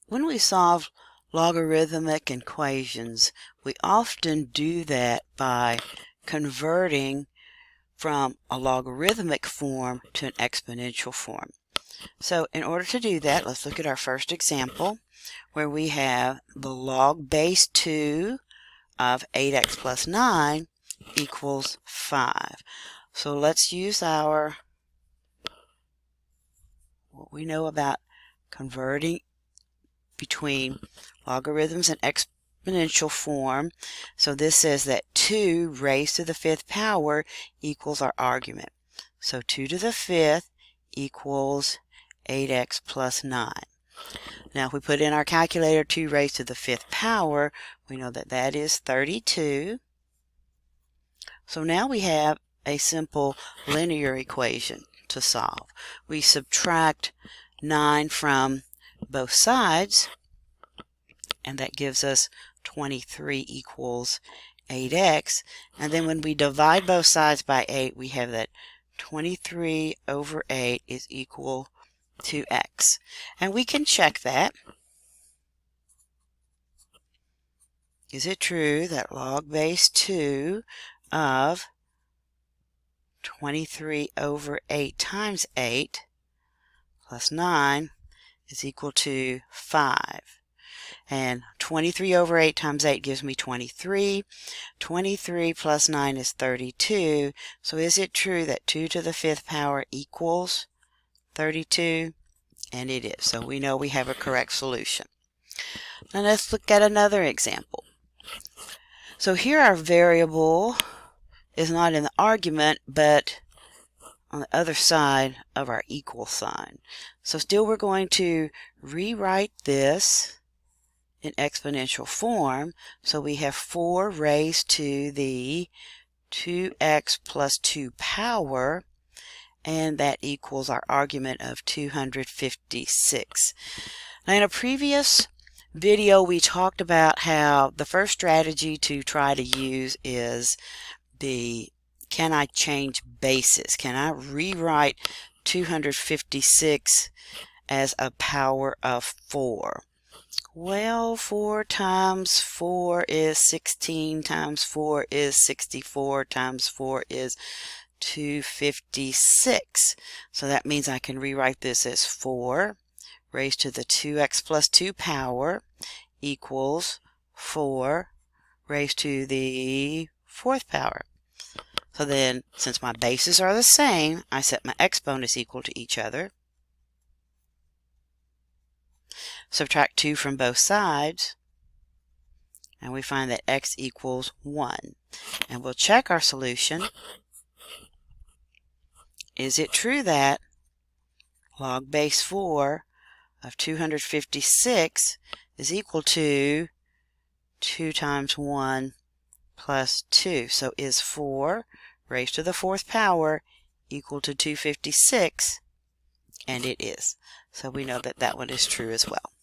When we solve logarithmic equations, we often do that by converting from a logarithmic form to an exponential form. So in order to do that, let's look at our first example where we have the log base 2 of 8x plus 9 equals 5. So let's use what we know about converting between logarithms and exponential form. So this says that 2 raised to the 5th power equals our argument. So 2 to the 5th equals 8x plus 9. Now if we put in our calculator 2 raised to the 5th power, we know that that is 32. So now we have a simple linear equation to solve. We subtract 9 from both sides, and that gives us 23 equals 8x. And then when we divide both sides by 8, we have that 23 over 8 is equal to x. And we can check that. Is it true that log base 2 of 23 over 8 times 8 plus 9 is equal to 5? And 23 over 8 times 8 gives me 23. 23 plus 9 is 32. So is it true that 2 to the 5th power equals 32? And it is. So we know we have a correct solution. Now let's look at another example. So here our variable is not in the argument, but on the other side of our equal sign. So still we're going to rewrite this in exponential form. So we have 4 raised to the 2x plus 2 power, and that equals our argument of 256. Now in a previous video we talked about how the first strategy to try to use is can I change bases? Can I rewrite 256 as a power of 4? Well, 4 times 4 is 16, times 4 is 64, times 4 is 256. So that means I can rewrite this as 4 raised to the 2x plus 2 power equals 4 raised to the 4th power. So then, since my bases are the same, I set my exponents equal to each other. Subtract 2 from both sides, and we find that x equals 1. And we'll check our solution. Is it true that log base 4 of 256 is equal to 2 times 1 plus 2? So is 4 raised to the 4th power equal to 256? And it is. So we know that that one is true as well.